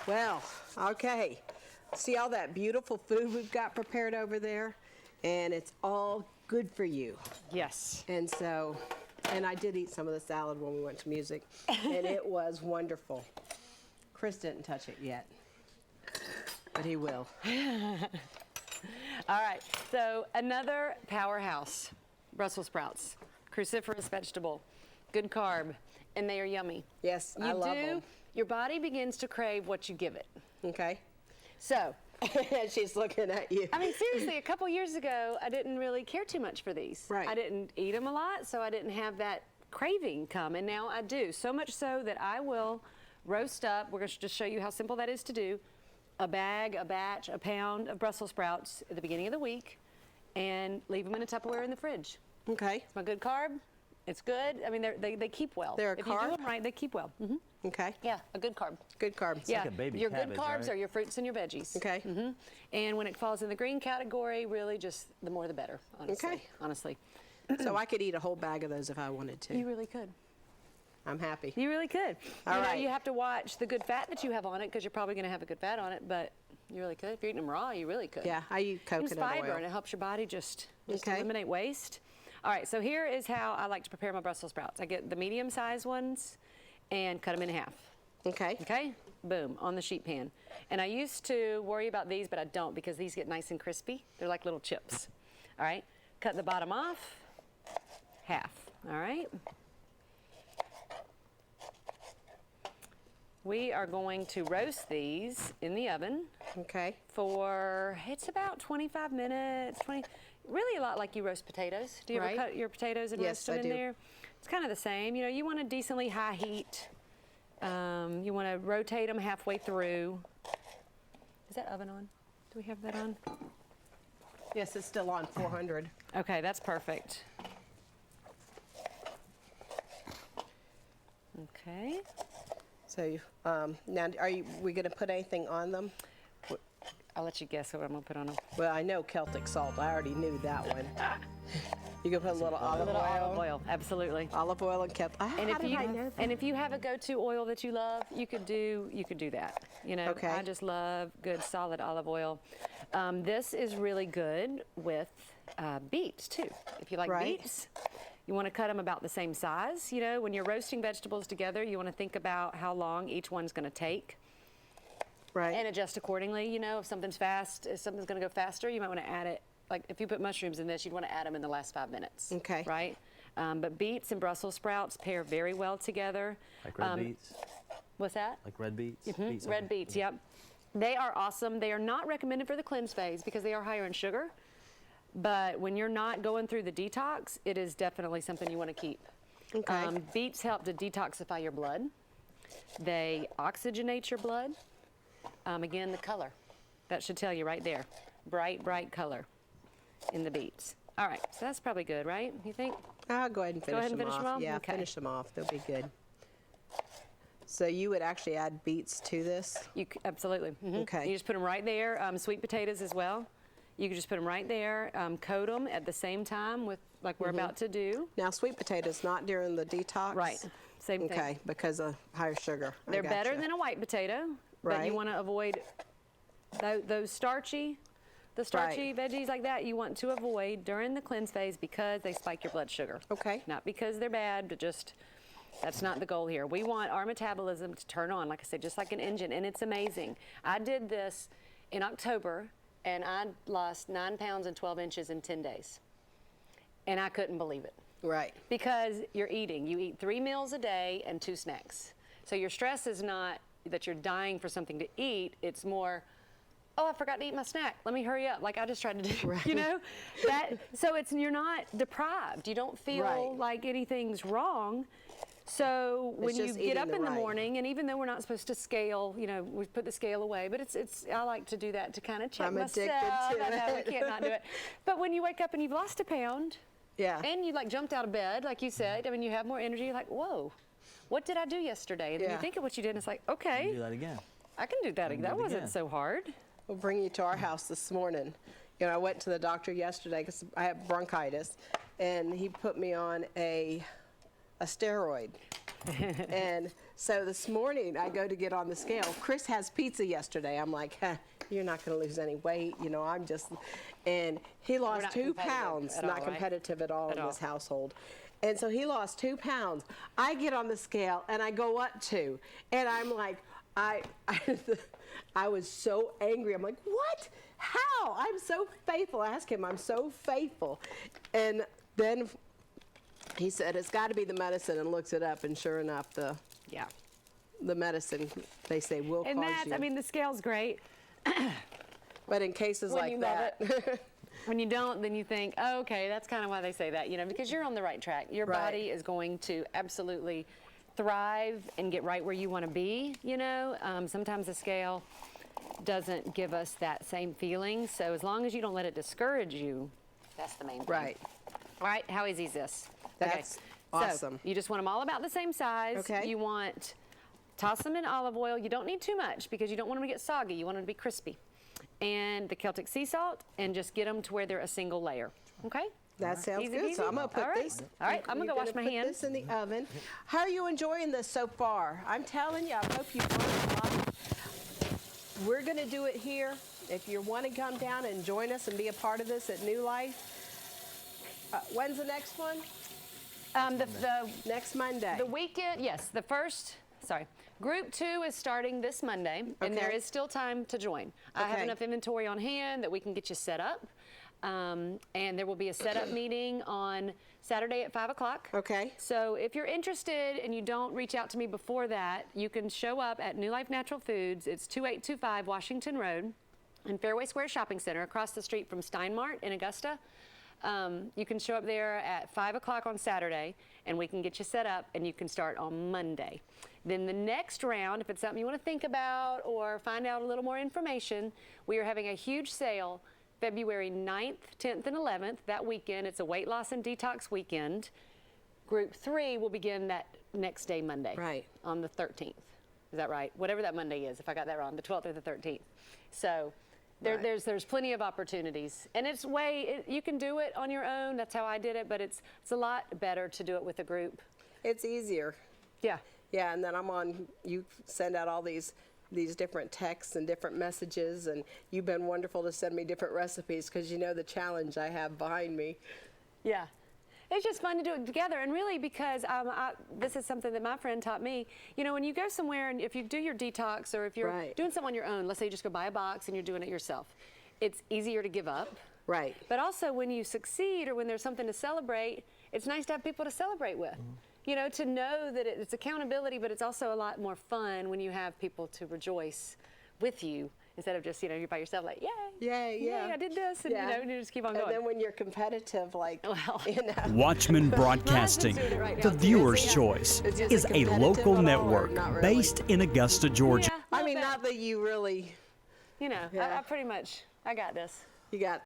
Well, okay. See all that beautiful food we've got prepared over there? And it's all good for you. Yes. And so, and I did eat some of the salad when we went to music, and it was wonderful. Chris didn't touch it yet, but he will. All right, so another powerhouse, Brussels sprouts, cruciferous vegetable, good carb, and they are yummy. Yes, I love them. Your body begins to crave what you give it. Okay. So. She's looking at you. I mean, seriously, a couple years ago, I didn't really care too much for these. Right. I didn't eat them a lot, so I didn't have that craving come, and now I do. So much so that I will roast up, we're going to just show you how simple that is to do, a bag, a batch, a pound of Brussels sprouts at the beginning of the week, and leave them in a Tupperware in the fridge. Okay. It's my good carb. It's good. I mean, they keep well. They're a if carb? you do them right, they keep well. Mm-hmm. Okay. Yeah, a good carb. Good carbs. Yeah, like a baby your cabbage, good carbs right? are your fruits and your veggies. Okay. Mm-hmm. And when it falls in the green category, really just the more the better, honestly. Okay. Honestly. So I could eat a whole bag of those if I wanted to. You really could. I'm happy. You really could. All right. You have to watch the good fat that you have on it because you're probably going to have a good fat on it, but you really could. If you're eating them raw, you really could. Yeah, I eat coconut It's fiber, oil. and it helps your body just Okay. eliminate waste. All right, so here is how I like to prepare my Brussels sprouts. I get the medium-sized ones and cut them in half. Okay. Okay, boom, on the sheet pan. And I used to worry about these, but I don't because these get nice and crispy. They're like little chips. All right, cut the bottom off, half, all right? We are going to roast these in the oven Okay. for, it's about 25 minutes, really a lot like you roast potatoes. Do you ever Right. cut your potatoes and Yes, roast them I in do. there? It's kind of the same. You know, you want a decently high heat. You want to rotate them halfway through. Is that oven on? Do we have that on? Yes, it's still on 400. Okay, that's perfect. Okay. So now, we going to put anything on them? I'll let you guess what I'm going to put on them. Well, I know Celtic salt. I already knew that one. You can put a little olive oil. Olive oil, absolutely. Olive oil and Celtic. And if you have a go-to oil that you love, you could do that. You know, Okay. I just love good solid olive oil. This is really good with beets too. If you like Right. beets, you want to cut them about the same size. You know, when you're roasting vegetables together, you want to think about how long each one's going to take. Right. And adjust accordingly. You know, if something's going to go faster, you might want to add it. Like if you put mushrooms in this, you'd want to add them in the last 5 minutes. Okay. Right? But beets and Brussels sprouts pair very well together. Like red beets? What's that? Like red beets? Mm-hmm. Red beets, yep. They are awesome. They are not recommended for the cleanse phase because they are higher in sugar. But when you're not going through the detox, it is definitely something you want to keep. Okay. Beets help to detoxify your blood. They oxygenate your blood. Again, the color. That should tell you right there. Bright, bright color in the beets. All right, so that's probably good, right? You think? I'll go ahead and finish them off. Yeah, Okay. finish them off. They'll be good. So you would actually add beets to this? Absolutely. Mhm. Okay. You just put them right there. Sweet potatoes as well. You can just put them right there. Coat them at the same time with like we're about to do. Now, sweet potatoes not during the detox? Right. Same thing. Okay, because of higher sugar. They're better than a white potato, but Right. you want to avoid those starchy veggies like that. You want to avoid during the cleanse phase because they spike your blood sugar. Okay. Not because they're bad, but just that's not the goal here. We want our metabolism to turn on, like I said, just like an engine, and it's amazing. I did this in October, and I lost 9 pounds and 12 inches in 10 days. And I couldn't believe it. Right. Because you're eating. You eat 3 meals a day and 2 snacks. So your stress is not that you're dying for something to eat. It's more, oh, I forgot to eat my snack. Let me hurry up. Like I just tried to do, Right. you know? So you're not deprived. You don't feel Right. like anything's wrong. So when you just get eating up the in the right. morning, and even though we're not supposed to scale, you know, we put the scale away, but I like to do that to kind of check I'm myself. addicted to I know, I it. can't not do it. But when you wake up and you've lost a pound, Yeah. and you like jumped out of bed, like you said, I mean, you have more energy, you're like, whoa, what did I do yesterday? And then Yeah. you think of what you did, and it's like, Do okay, that again. I can do that again. do That it wasn't again. so hard. We'll bring you to our house this morning. You know, I went to the doctor yesterday because I have bronchitis, and he put me on a steroid. And so this morning I go to get on the scale. Chris has pizza yesterday. I'm like, you're not going to lose any weight. You know, I'm just, and he lost not 2 competitive pounds, at not all, right? competitive at all At in all. this household. And so he lost 2 pounds. I get on the scale and I go up 2. And I'm like, I was so angry. I'm like, what? How? I'm so faithful. I asked him, I'm so faithful. And then he said, it's got to be the medicine, and looks it up. And sure enough, the medicine, they say, will And cause that's, you. I mean, the scale's great. But in cases When like you love that. When you don't, then you think, oh, okay, that's kind of why they say that, you know, because you're on the right track. Your Right. body is going to absolutely thrive and get right where you want to be, you know. Sometimes the scale doesn't give us that same feeling. So as long as you don't let it discourage you, that's the main thing. Right. All right, how easy is this? That's awesome. So you just want them all about the same size. Okay. You want, toss them in olive oil. You don't need too much because you don't want them to get soggy. You want them to be crispy. And the Celtic sea salt, and just get them to where they're a single layer. Okay? That sounds Easy good. peasy. So I'm gonna put All right. this. All right, I'm gonna go wash my Put hands. this in the oven. How are you enjoying this so far? I'm telling you, I hope you learned a lot. We're gonna do it here. If you want to come down and join us and be a part of this at New Life, when's the next one? Next Monday. The weekend, yes, Group 2 is starting this Monday, and there Okay. is still time to join. I have Okay. enough inventory on hand that we can get you set up. And there will be a setup meeting on Saturday at 5 o'clock. Okay. So if you're interested and you don't reach out to me before that, you can show up at New Life Natural Foods. It's 2825 Washington Road in Fairway Square Shopping Center, across the street from Steinmart in Augusta. You can show up there at 5 o'clock on Saturday, and we can get you set up, and you can start on Monday. Then the next round, if it's something you want to think about or find out a little more information, we are having a huge sale February 9th, 10th, and 11th, that weekend. It's a weight loss and detox weekend. Group 3 will begin that next day, Monday. Right. On the 13th. Is that right? Whatever that Monday is, if I got that wrong, the 12th or the 13th. So Right. there's plenty of opportunities. And it's you can do it on your own. That's how I did it, but it's a lot better to do it with a group. It's easier. Yeah. Yeah, and then you send out all these different texts and different messages, and you've been wonderful to send me different recipes because you know the challenge I have behind me. Yeah. It's just fun to do it together, and really because this is something that my friend taught me. You know, when you go somewhere and if you do your detox, or if you're Right. doing something on your own, let's say you just go buy a box and you're doing it yourself, it's easier to give up. Right. But also when you succeed or when there's something to celebrate, it's nice to have people to celebrate with. You know, to know that it's accountability, but it's also a lot more fun when you have people to rejoice with you instead of just, you know, you're by yourself like, yay, Yeah, yeah. yay, I did this, and you know, and you just keep on going. And then when you're competitive, like, Well. you know. Watchman Broadcasting, doing it right the now. viewer's Is it- choice, is it is a competitive local at all, or network not really? based in Augusta, Georgia. Yeah, I little mean, bit. not that you really, You know, Yeah. I pretty much, I got this. you got